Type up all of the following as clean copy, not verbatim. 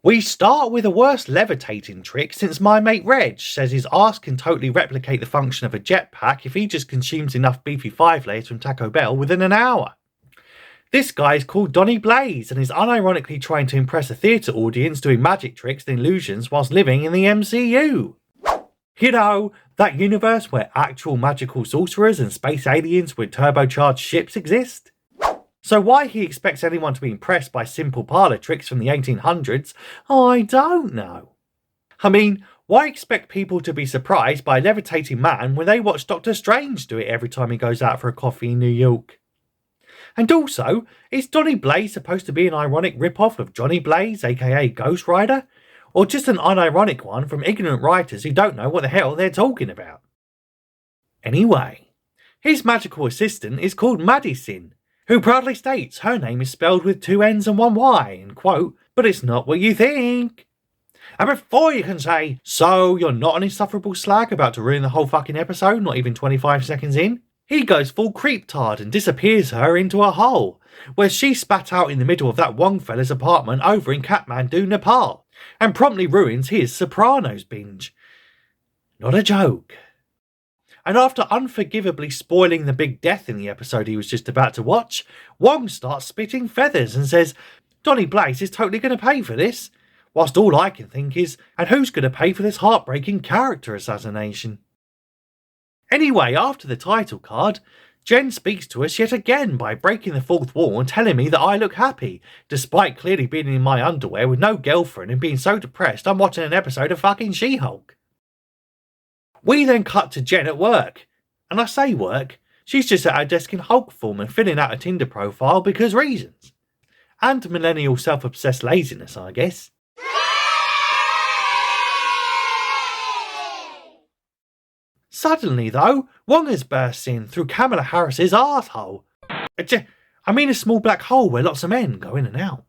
We start with the worst levitating trick since my mate Reg says his arse can totally replicate the function of a jetpack if he just consumes enough beefy 5-layers from Taco Bell within an hour. This guy is called Donny Blaze and is unironically trying to impress a theatre audience doing magic tricks and illusions whilst living in the MCU. You know, that universe where actual magical sorcerers and space aliens with turbocharged ships exist? So why he expects anyone to be impressed by simple parlour tricks from the 1800s, I don't know. I mean, why expect people to be surprised by a levitating man when they watch Doctor Strange do it every time he goes out for a coffee in New York? And also, is Donny Blaze supposed to be an ironic rip-off of Johnny Blaze, aka Ghost Rider? Or just an unironic one from ignorant writers who don't know what the hell they're talking about? Anyway, his magical assistant is called Madison, who proudly states her name is spelled with 2 N's and 1 Y, and quote, but it's not what you think. And before you can say, so you're not an insufferable slag about to ruin the whole fucking episode, not even 25 seconds in, he goes full creep-tard and disappears her into a hole, where she spat out in the middle of that one fella's apartment over in Kathmandu, Nepal, and promptly ruins his Sopranos binge. Not a joke. And after unforgivably spoiling the big death in the episode he was just about to watch, Wong starts spitting feathers and says, Donny Blaze is totally going to pay for this. Whilst all I can think is, and who's going to pay for this heartbreaking character assassination? Anyway, after the title card, Jen speaks to us yet again by breaking the fourth wall and telling me that I look happy, despite clearly being in my underwear with no girlfriend and being so depressed I'm watching an episode of fucking She-Hulk. We then cut to Jen at work, and I say work, she's just at her desk in Hulk form and filling out a Tinder profile because reasons. And millennial self-obsessed laziness, I guess. Suddenly though, Wong has burst in through Kamala Harris's arsehole. I mean a small black hole where lots of men go in and out.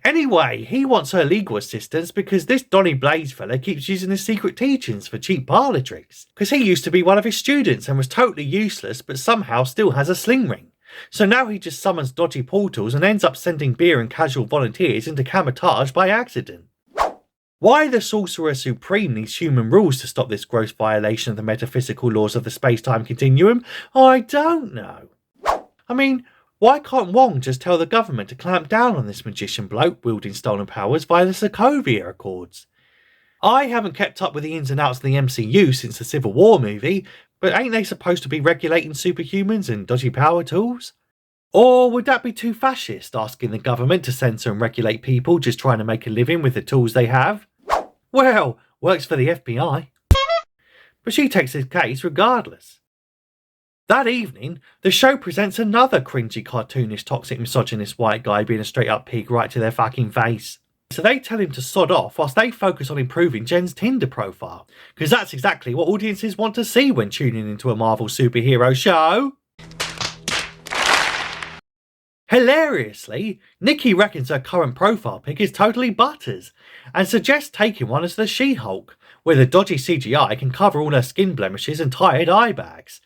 Anyway, he wants her legal assistance because this Donny Blaze fella keeps using his secret teachings for cheap parlour tricks. Because he used to be one of his students and was totally useless but somehow still has a sling ring. So now he just summons dodgy portals and ends up sending beer and casual volunteers into Kamatage by accident. Why the Sorcerer Supreme needs human rules to stop this gross violation of the metaphysical laws of the space-time continuum, I don't know. I mean, why can't Wong just tell the government to clamp down on this magician bloke wielding stolen powers via the Sokovia Accords? I haven't kept up with the ins and outs of the MCU since the Civil War movie, but ain't they supposed to be regulating superhumans and dodgy power tools? Or would that be too fascist, asking the government to censor and regulate people just trying to make a living with the tools they have? Well, works for the FBI. But she takes his case regardless. That evening, the show presents another cringy, cartoonish, toxic, misogynist white guy being a straight-up pig right to their fucking face. So they tell him to sod off whilst they focus on improving Jen's Tinder profile, because that's exactly what audiences want to see when tuning into a Marvel superhero show. Hilariously, Nikki reckons her current profile pic is totally butters, and suggests taking one as the She-Hulk, where the dodgy CGI can cover all her skin blemishes and tired eye bags.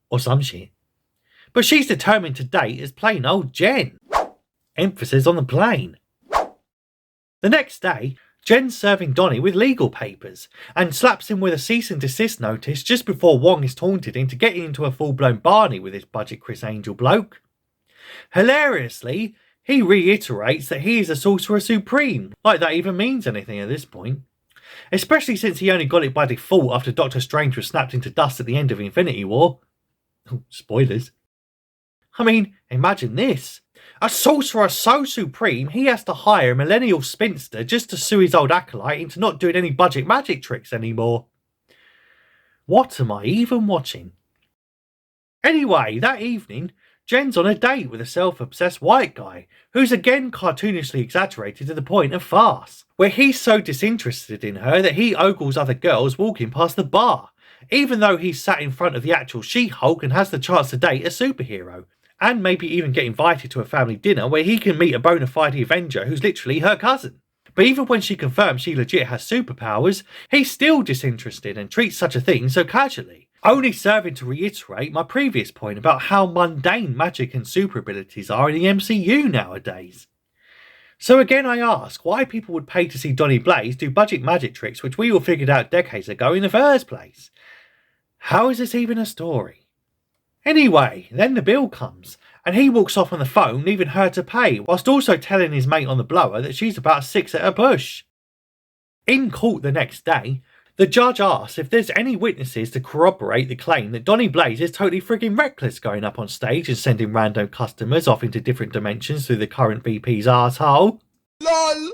Or some shit. But she's determined to date as plain old Jen. Emphasis on the plain. The next day, Jen's serving Donny with legal papers, and slaps him with a cease and desist notice just before Wong is taunted into getting into a full-blown Barney with this budget Chris Angel bloke. Hilariously, he reiterates that he is a Sorcerer Supreme, like that even means anything at this point. Especially since he only got it by default after Doctor Strange was snapped into dust at the end of Infinity War. Spoilers. I mean, imagine this. A sorcerer so supreme he has to hire a millennial spinster just to sue his old acolyte into not doing any budget magic tricks anymore. What am I even watching? Anyway, that evening, Jen's on a date with a self-obsessed white guy, who's again cartoonishly exaggerated to the point of farce, where he's so disinterested in her that he ogles other girls walking past the bar, even though he's sat in front of the actual She-Hulk and has the chance to date a superhero, and maybe even get invited to a family dinner where he can meet a bona fide Avenger who's literally her cousin. But even when she confirms she legit has superpowers, he's still disinterested and treats such a thing so casually, only serving to reiterate my previous point about how mundane magic and super abilities are in the MCU nowadays. So again I ask why people would pay to see Donny Blaze do budget magic tricks which we all figured out decades ago in the first place. How is this even a story? Anyway, then the bill comes, and he walks off on the phone leaving her to pay, whilst also telling his mate on the blower that she's about 6 at a push. In court the next day, the judge asks if there's any witnesses to corroborate the claim that Donny Blaze is totally frigging reckless going up on stage and sending random customers off into different dimensions through the current VP's arsehole. LOL!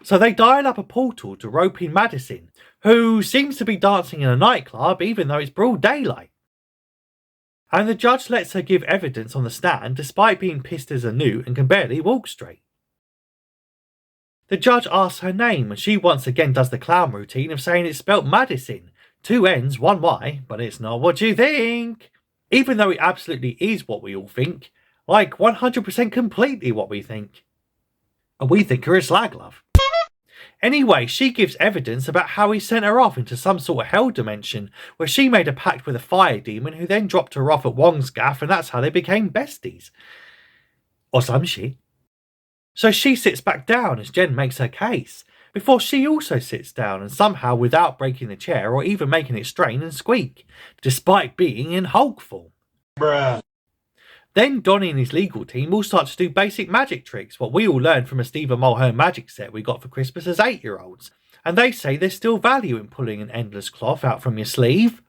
So they dial up a portal to rope in Madison, who seems to be dancing in a nightclub even though it's broad daylight. And the judge lets her give evidence on the stand despite being pissed as a newt and can barely walk straight. The judge asks her name and she once again does the clown routine of saying it's spelt Madison, 2 N's, 1 Y, but it's not what you think. Even though it absolutely is what we all think, like 100% completely what we think. And we think her a slag love. Anyway, she gives evidence about how he sent her off into some sort of hell dimension where she made a pact with a fire demon who then dropped her off at Wong's gaff and that's how they became besties. Or some shit. So she sits back down as Jen makes her case, before she also sits down and somehow without breaking the chair or even making it strain and squeak, despite being in Hulk form. Bruh. Then Donny and his legal team all start to do basic magic tricks, what we all learned from a Stephen Mulhern magic set we got for Christmas as 8-year-olds, and they say there's still value in pulling an endless cloth out from your sleeve.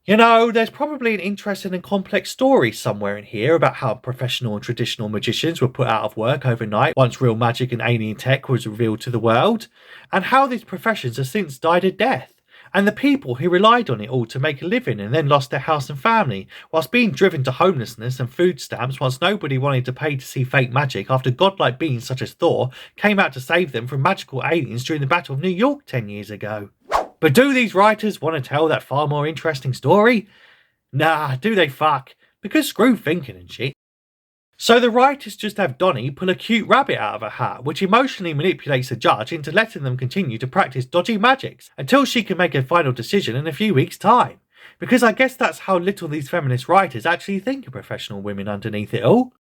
You know, there's probably an interesting and complex story somewhere in here about how professional and traditional magicians were put out of work overnight once real magic and alien tech was revealed to the world, and how these professions have since died a death, and the people who relied on it all to make a living and then lost their house and family, whilst being driven to homelessness and food stamps once nobody wanted to pay to see fake magic after godlike beings such as Thor came out to save them from magical aliens during the Battle of New York 10 years ago. But do these writers want to tell that far more interesting story? Nah, do they fuck? Because screw thinking and shit. So the writers just have Donny pull a cute rabbit out of a hat, which emotionally manipulates the judge into letting them continue to practice dodgy magics until she can make a final decision in a few weeks' time. Because I guess that's how little these feminist writers actually think of professional women underneath it all.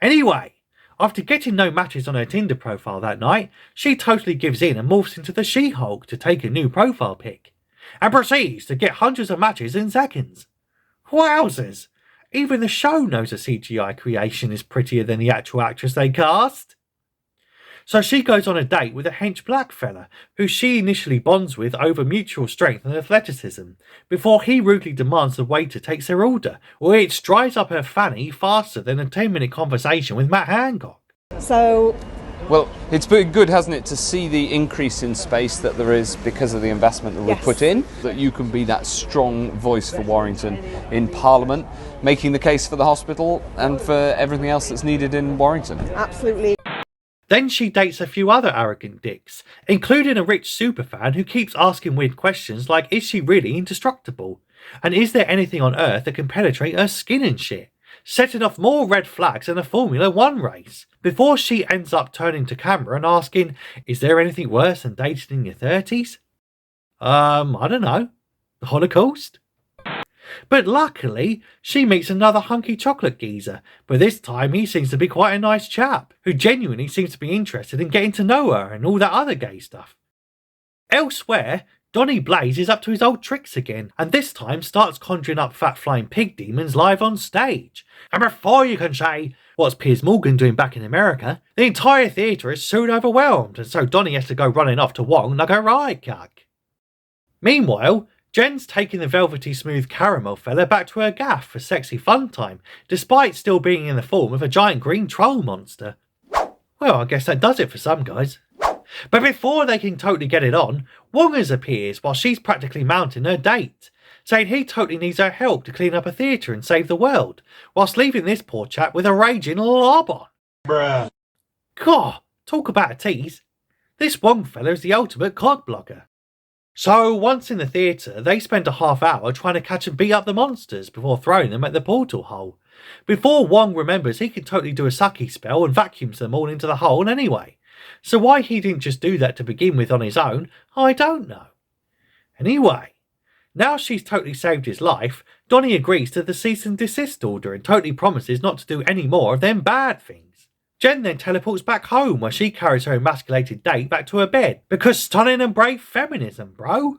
Anyway, after getting no matches on her Tinder profile that night, she totally gives in and morphs into the She-Hulk to take a new profile pic, and proceeds to get hundreds of matches in seconds. Wowzers! Even the show knows a CGI creation is prettier than the actual actress they cast. So she goes on a date with a hench black fella, who she initially bonds with over mutual strength and athleticism, before he rudely demands the waiter takes her order, which dries up her fanny faster than a 10-minute conversation with Matt Hancock. So, well, it's been good, hasn't it, to see the increase in space that there is because of the investment that we've put in, that you can be that strong voice for Warrington in Parliament, making the case for the hospital and for everything else that's needed in Warrington. Absolutely. Then she dates a few other arrogant dicks, including a rich superfan who keeps asking weird questions like, is she really indestructible? And is there anything on Earth that can penetrate her skin and shit? Setting off more red flags than a Formula 1 race, before she ends up turning to camera and asking, is there anything worse than dating in your 30s? I don't know. The Holocaust? But luckily, she meets another hunky chocolate geezer, but this time he seems to be quite a nice chap, who genuinely seems to be interested in getting to know her and all that other gay stuff. Elsewhere, Donny Blaze is up to his old tricks again, and this time starts conjuring up fat flying pig demons live on stage. And before you can say, what's Piers Morgan doing back in America, the entire theatre is soon overwhelmed, and so Donny has to go running off to Wong like a riot cuck. Meanwhile, Jen's taking the velvety smooth caramel fella back to her gaff for sexy fun time, despite still being in the form of a giant green troll monster. Well, I guess that does it for some guys. But before they can totally get it on, Wongers appears while she's practically mounting her date, saying he totally needs her help to clean up a theatre and save the world, whilst leaving this poor chap with a raging lob on. Bruh. God, talk about a tease. This Wong fella is the ultimate cod blocker. So once in the theatre, they spend a half hour trying to catch and beat up the monsters before throwing them at the portal hole. Before Wong remembers he can totally do a sucky spell and vacuums them all into the hole anyway. So why he didn't just do that to begin with on his own, I don't know. Anyway, now she's totally saved his life, Donny agrees to the cease and desist order and totally promises not to do any more of them bad things. Jen then teleports back home where she carries her emasculated date back to her bed because stunning and brave feminism, bro.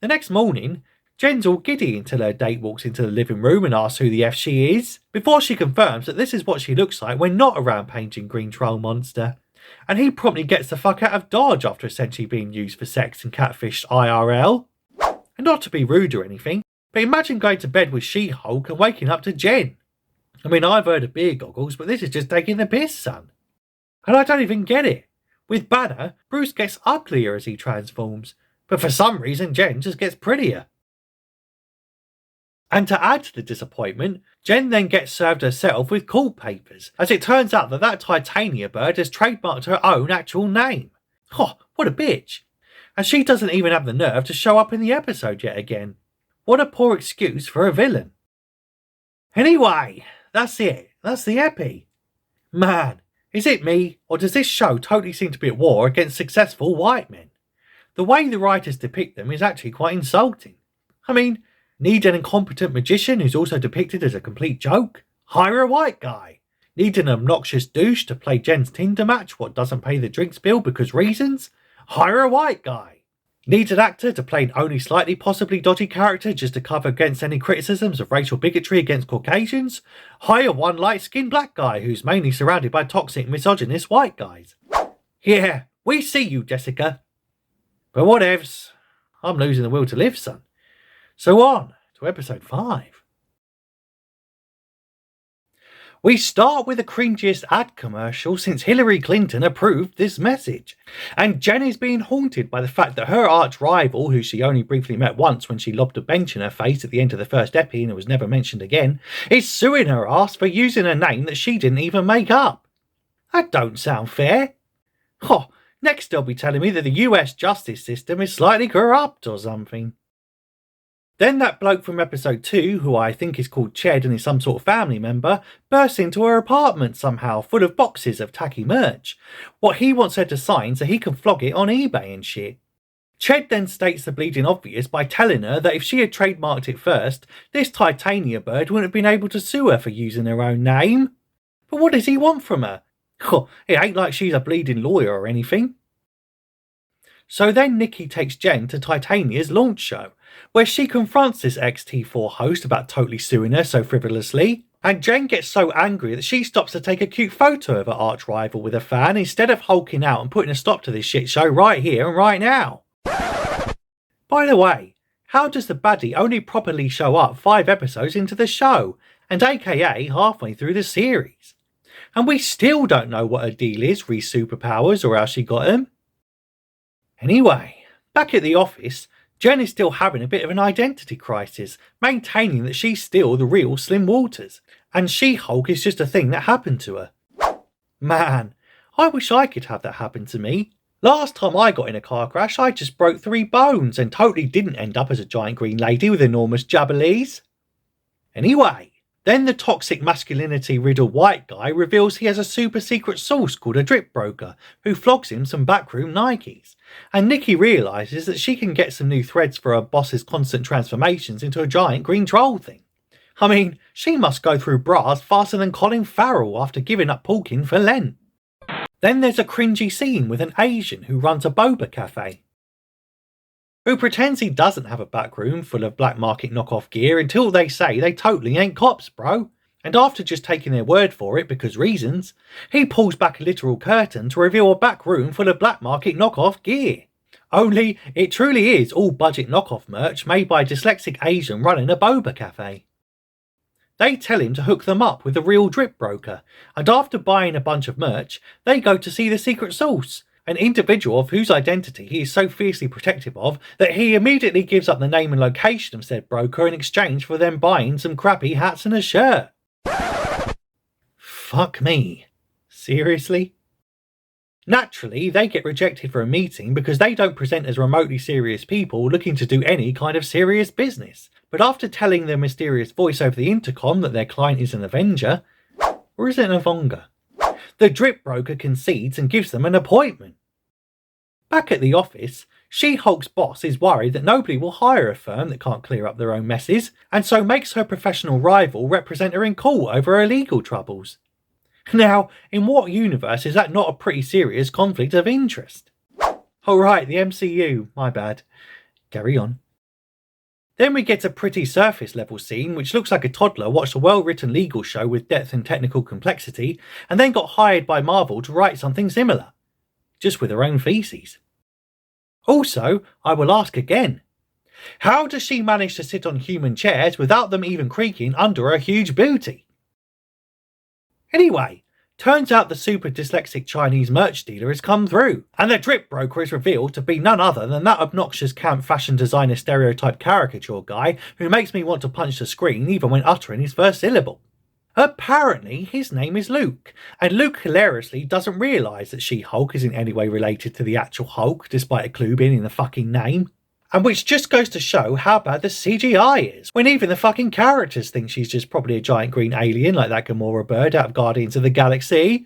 The next morning, Jen's all giddy until her date walks into the living room and asks who the F she is, before she confirms that this is what she looks like when not a rampaging green troll monster. And he promptly gets the fuck out of Dodge after essentially being used for sex and catfished IRL. And not to be rude or anything, but imagine going to bed with She-Hulk and waking up to Jen. I mean, I've heard of beer goggles, but this is just taking the piss, son. And I don't even get it. With Banner, Bruce gets uglier as he transforms, but for some reason Jen just gets prettier. And to add to the disappointment, Jen then gets served herself with court papers, as it turns out that Titania bird has trademarked her own actual name. Oh, what a bitch. And she doesn't even have the nerve to show up in the episode yet again. What a poor excuse for a villain. Anyway, that's it. That's the epi. Man, is it me, or does this show totally seem to be at war against successful white men? The way the writers depict them is actually quite insulting. I mean, need an incompetent magician who's also depicted as a complete joke? Hire a white guy. Need an obnoxious douche to play Jen's Tinder match what doesn't pay the drinks bill because reasons? Hire a white guy. Need an actor to play an only slightly possibly dodgy character just to cover against any criticisms of racial bigotry against Caucasians? Hire one light-skinned black guy who's mainly surrounded by toxic misogynist white guys. Yeah, we see you, Jessica. But whatevs. I'm losing the will to live, son. So on to episode 5. We start with the cringiest ad commercial since Hillary Clinton approved this message. And Jen is being haunted by the fact that her arch rival, who she only briefly met once when she lobbed a bench in her face at the end of the first epi and it was never mentioned again, is suing her ass for using a name that she didn't even make up. That don't sound fair. Oh, next they'll be telling me that the US justice system is slightly corrupt or something. Then that bloke from episode 2, who I think is called Ched and is some sort of family member, bursts into her apartment somehow, full of boxes of tacky merch. What he wants her to sign so he can flog it on eBay and shit. Ched then states the bleeding obvious by telling her that if she had trademarked it first, this Titania bird wouldn't have been able to sue her for using her own name. But what does he want from her? It ain't like she's a bleeding lawyer or anything. So then Nikki takes Jen to Titania's launch show, where she confronts this ex-T4 host about totally suing her so frivolously, and Jen gets so angry that she stops to take a cute photo of her arch rival with a fan instead of hulking out and putting a stop to this shit show right here and right now. By the way, how does the baddie only properly show up 5 episodes into the show, and aka halfway through the series? And we still don't know what her deal is re superpowers or how she got them. Anyway, back at the office, Jen is still having a bit of an identity crisis, maintaining that she's still the real Slim Walters, and She-Hulk is just a thing that happened to her. Man, I wish I could have that happen to me. Last time I got in a car crash, I just broke 3 bones and totally didn't end up as a giant green lady with enormous jabberlees. Anyway, then the toxic masculinity-riddled white guy reveals he has a super secret source called a drip broker who flogs him some backroom Nikes. And Nikki realises that she can get some new threads for her boss's constant transformations into a giant green troll thing. I mean, she must go through bras faster than Colin Farrell after giving up porking for Lent. Then there's a cringy scene with an Asian who runs a boba cafe, who pretends he doesn't have a back room full of black market knockoff gear until they say they totally ain't cops, bro. And after just taking their word for it because reasons, he pulls back a literal curtain to reveal a back room full of black market knockoff gear. Only it truly is all budget knockoff merch made by a dyslexic Asian running a boba cafe. They tell him to hook them up with a real drip broker, and after buying a bunch of merch, they go to see the secret source, an individual of whose identity he is so fiercely protective of that he immediately gives up the name and location of said broker in exchange for them buying some crappy hats and a shirt. Fuck me. Seriously? Naturally, they get rejected for a meeting because they don't present as remotely serious people looking to do any kind of serious business. But after telling their mysterious voice over the intercom that their client is an Avenger, or is it an Avonga? The drip broker concedes and gives them an appointment. Back at the office, She-Hulk's boss is worried that nobody will hire a firm that can't clear up their own messes, and so makes her professional rival represent her in court over her legal troubles. Now, in what universe is that not a pretty serious conflict of interest? Alright, the MCU, my bad. Carry on. Then we get a pretty surface level scene which looks like a toddler watched a well written legal show with depth and technical complexity and then got hired by Marvel to write something similar. Just with her own feces. Also, I will ask again. How does she manage to sit on human chairs without them even creaking under her huge booty? Anyway, turns out the super dyslexic Chinese merch dealer has come through, and the drip broker is revealed to be none other than that obnoxious camp fashion designer stereotype caricature guy who makes me want to punch the screen even when uttering his first syllable. Apparently, his name is Luke, and Luke hilariously doesn't realise that She-Hulk is in any way related to the actual Hulk, despite a clue being in the fucking name. And which just goes to show how bad the CGI is, when even the fucking characters think she's just probably a giant green alien like that Gamora bird out of Guardians of the Galaxy.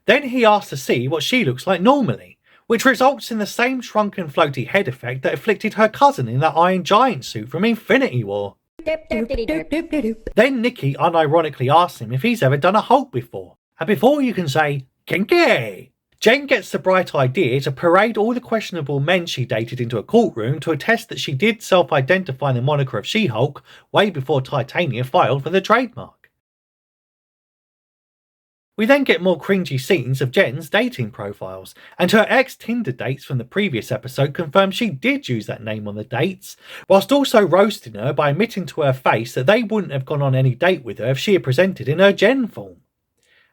Then he asks to see what she looks like normally, which results in the same shrunken floaty head effect that afflicted her cousin in that Iron Giant suit from Infinity War. Then Nikki unironically asks him if he's ever done a Hulk before, and before you can say, kinky, Jen gets the bright idea to parade all the questionable men she dated into a courtroom to attest that she did self-identify the moniker of She-Hulk way before Titania filed for the trademark. We then get more cringy scenes of Jen's dating profiles, and her ex-Tinder dates from the previous episode confirm she did use that name on the dates, whilst also roasting her by admitting to her face that they wouldn't have gone on any date with her if she had presented in her Jen form.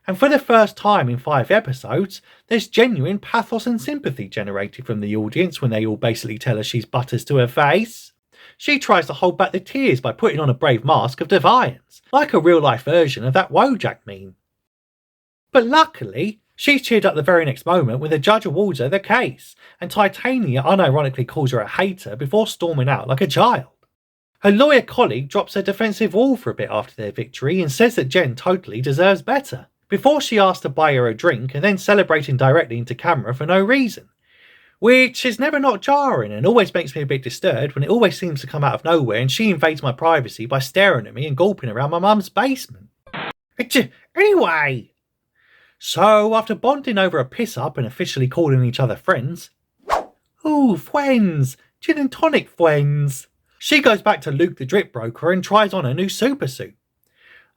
And for the first time in 5 episodes, there's genuine pathos and sympathy generated from the audience when they all basically tell her she's butters to her face. She tries to hold back the tears by putting on a brave mask of defiance, like a real-life version of that Wojak meme. But luckily, she's cheered up the very next moment when the judge awards her the case, and Titania unironically calls her a hater before storming out like a child. Her lawyer colleague drops her defensive wall for a bit after their victory and says that Jen totally deserves better, before she asks to buy her a drink and then celebrating directly into camera for no reason. Which is never not jarring and always makes me a bit disturbed when it always seems to come out of nowhere and she invades my privacy by staring at me and gulping around my mum's basement. Anyway, so after bonding over a piss-up and officially calling each other friends, ooh, friends, gin and tonic friends, she goes back to Luke the drip broker and tries on her new supersuit.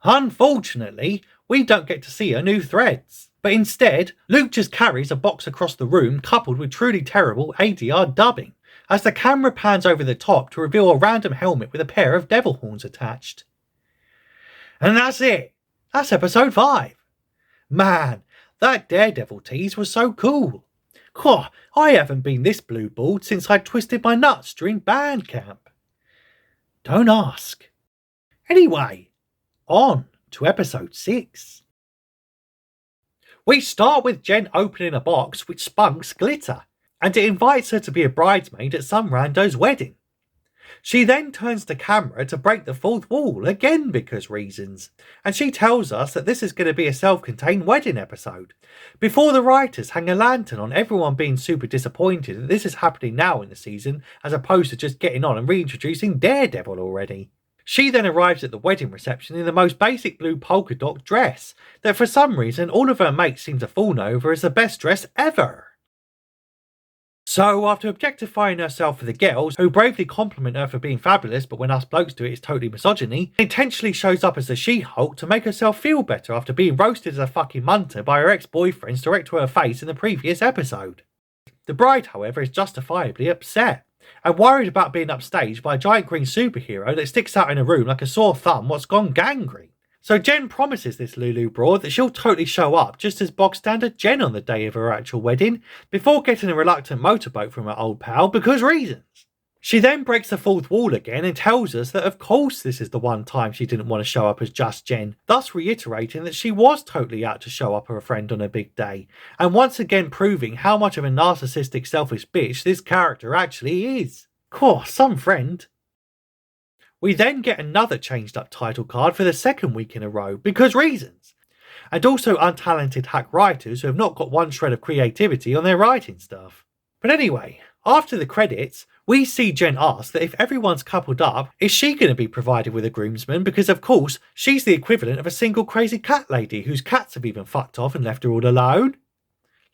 Unfortunately, we don't get to see her new threads, but instead, Luke just carries a box across the room coupled with truly terrible ADR dubbing, as the camera pans over the top to reveal a random helmet with a pair of devil horns attached. And that's it! That's episode 5. Man, that Daredevil tease was so cool. I haven't been this blue-balled since I twisted my nuts during band camp. Don't ask. Anyway, on to episode 6. We start with Jen opening a box which spunks glitter, and it invites her to be a bridesmaid at some rando's wedding. She then turns the camera to break the fourth wall, again because reasons, and she tells us that this is going to be a self-contained wedding episode, before the writers hang a lantern on everyone being super disappointed that this is happening now in the season, as opposed to just getting on and reintroducing Daredevil already. She then arrives at the wedding reception in the most basic blue polka dot dress that for some reason all of her mates seem to fawn over as the best dress ever. So after objectifying herself for the girls, who bravely compliment her for being fabulous but when us blokes do it it's totally misogyny, intentionally shows up as the She-Hulk to make herself feel better after being roasted as a fucking munter by her ex-boyfriends direct to her face in the previous episode. The bride, however, is justifiably upset, and worried about being upstaged by a giant green superhero that sticks out in a room like a sore thumb what's gone gangrene. So Jen promises this Lulu broad that she'll totally show up just as bog standard Jen on the day of her actual wedding, before getting a reluctant motorboat from her old pal because reasons. She then breaks the fourth wall again and tells us that of course this is the one time she didn't want to show up as just Jen, thus reiterating that she was totally out to show up her friend on her big day, and once again proving how much of a narcissistic selfish bitch this character actually is. Some friend. We then get another changed up title card for the second week in a row because reasons, and also untalented hack writers who have not got one shred of creativity on their writing stuff. But anyway, After the credits, we see Jen ask that if everyone's coupled up, is she going to be provided with a groomsman, because of course she's the equivalent of a single crazy cat lady whose cats have even fucked off and left her all alone.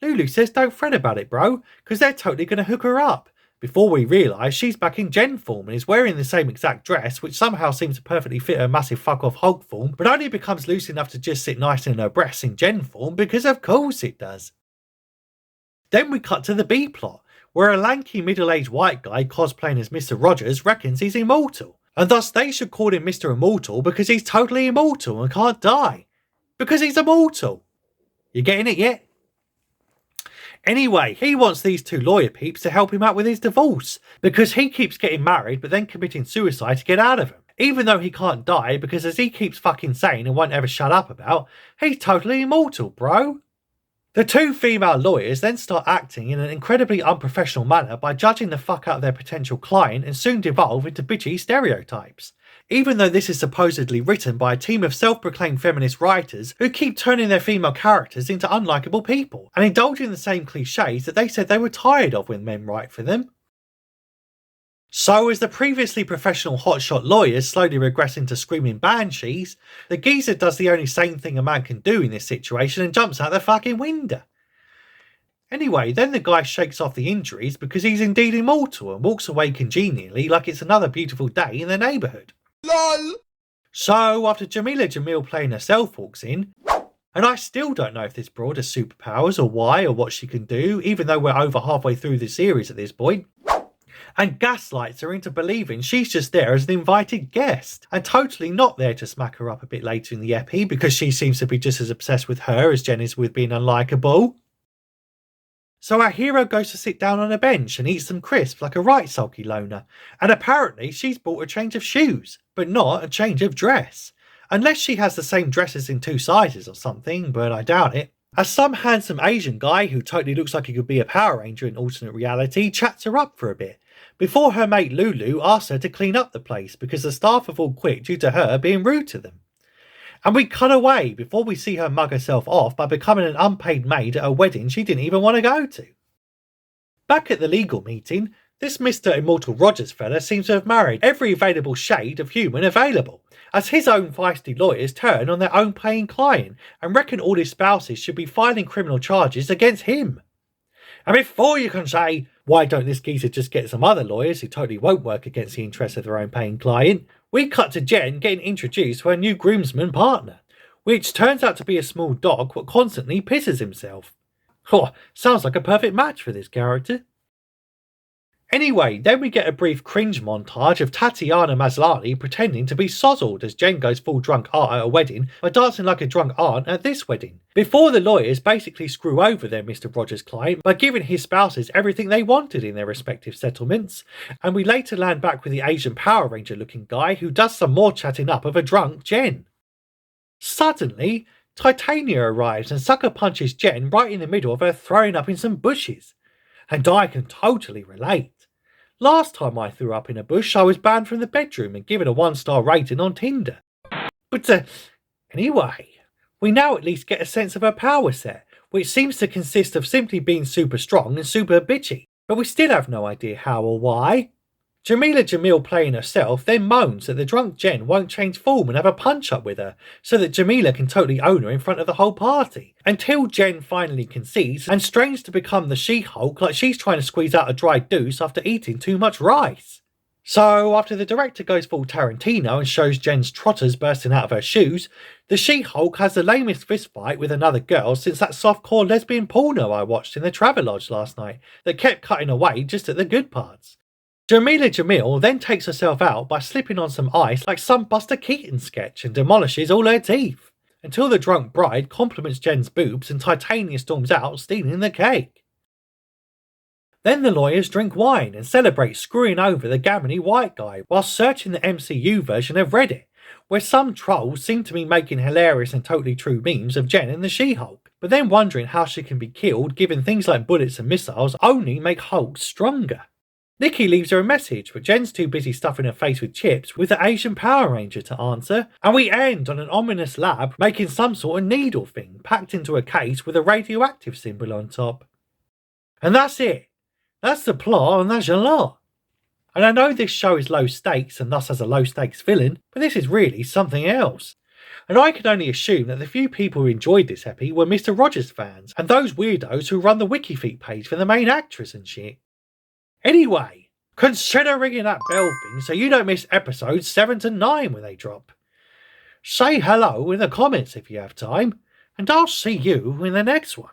Lulu says don't fret about it, bro, because they're totally going to hook her up, before we realise she's back in Jen form and is wearing the same exact dress, which somehow seems to perfectly fit her massive fuck off Hulk form, but only becomes loose enough to just sit nice in her breasts in Jen form, because of course it does. Then we cut to the B plot, where a lanky middle-aged white guy cosplaying as Mr. Rogers reckons he's immortal, and thus they should call him Mr. Immortal because he's totally immortal and can't die. Because he's immortal. You getting it yet? Anyway, he wants these two lawyer peeps to help him out with his divorce, because he keeps getting married but then committing suicide to get out of him. Even though he can't die, because as he keeps fucking saying and won't ever shut up about, he's totally immortal, bro. The two female lawyers then start acting in an incredibly unprofessional manner by judging the fuck out of their potential client and soon devolve into bitchy stereotypes. Even though this is supposedly written by a team of self-proclaimed feminist writers who keep turning their female characters into unlikable people and indulging the same cliches that they said they were tired of when men write for them. So as the previously professional hotshot lawyers slowly regress into screaming banshees, the geezer does the only sane thing a man can do in this situation and jumps out the fucking window. Anyway, then the guy shakes off the injuries because he's indeed immortal and walks away congenially like it's another beautiful day in the neighbourhood. LOL! So after Jamila Jamil playing herself walks in, and I still don't know if this broad has superpowers or why or what she can do, even though we're over halfway through the series at this point, and gaslights her into believing she's just there as an invited guest and totally not there to smack her up a bit later in the epi because she seems to be just as obsessed with her as Jen is with being unlikable. So our hero goes to sit down on a bench and eat some crisps like a right sulky loner, and apparently she's bought a change of shoes, but not a change of dress. Unless she has the same dresses in two sizes or something, but I doubt it. As some handsome Asian guy who totally looks like he could be a Power Ranger in alternate reality chats her up for a bit, before her mate Lulu asks her to clean up the place because the staff have all quit due to her being rude to them. And we cut away before we see her mug herself off by becoming an unpaid maid at a wedding she didn't even want to go to. Back at the legal meeting, this Mr. Immortal Rogers fella seems to have married every available shade of human available, as his own feisty lawyers turn on their own paying client and reckon all his spouses should be filing criminal charges against him. And before you can say, why don't this geezer just get some other lawyers who totally won't work against the interests of their own paying client, we cut to Jen getting introduced to her new groomsman partner, which turns out to be a small dog that constantly pisses himself. Oh, sounds like a perfect match for this character. Anyway, then we get a brief cringe montage of Tatiana Maslany pretending to be sozzled as Jen goes full drunk art at a wedding by dancing like a drunk aunt at this wedding, before the lawyers basically screw over their Mr. Rogers client by giving his spouses everything they wanted in their respective settlements, and we later land back with the Asian Power Ranger looking guy who does some more chatting up of a drunk Jen. Suddenly, Titania arrives and sucker punches Jen right in the middle of her throwing up in some bushes. And I can totally relate. Last time I threw up in a bush, I was banned from the bedroom and given a 1-star rating on Tinder. But anyway, we now at least get a sense of her power set, which seems to consist of simply being super strong and super bitchy, but we still have no idea how or why. Jamila Jamil playing herself then moans that the drunk Jen won't change form and have a punch-up with her, so that Jamila can totally own her in front of the whole party, until Jen finally concedes and strains to become the She-Hulk like she's trying to squeeze out a dry deuce after eating too much rice. So after the director goes full Tarantino and shows Jen's trotters bursting out of her shoes, the She-Hulk has the lamest fistfight with another girl since that softcore lesbian porno I watched in the Travelodge last night that kept cutting away just at the good parts. Jamila Jamil then takes herself out by slipping on some ice like some Buster Keaton sketch and demolishes all her teeth, until the drunk bride compliments Jen's boobs and Titania storms out stealing the cake. Then the lawyers drink wine and celebrate screwing over the gammony white guy while searching the MCU version of Reddit, where some trolls seem to be making hilarious and totally true memes of Jen and the She-Hulk, but then wondering how she can be killed given things like bullets and missiles only make Hulk stronger. Nikki leaves her a message, but Jen's too busy stuffing her face with chips with the Asian Power Ranger to answer, and we end on an ominous lab making some sort of needle thing packed into a case with a radioactive symbol on top. And that's it. That's the plot and that's your lot. And I know this show is low stakes and thus has a low stakes villain, but this is really something else. And I can only assume that the few people who enjoyed this epi were Mr. Rogers fans and those weirdos who run the WikiFeet page for the main actress and shit. Anyway, consider ringing that bell thing so you don't miss episodes 7 to 9 when they drop. Say hello in the comments if you have time, and I'll see you in the next one.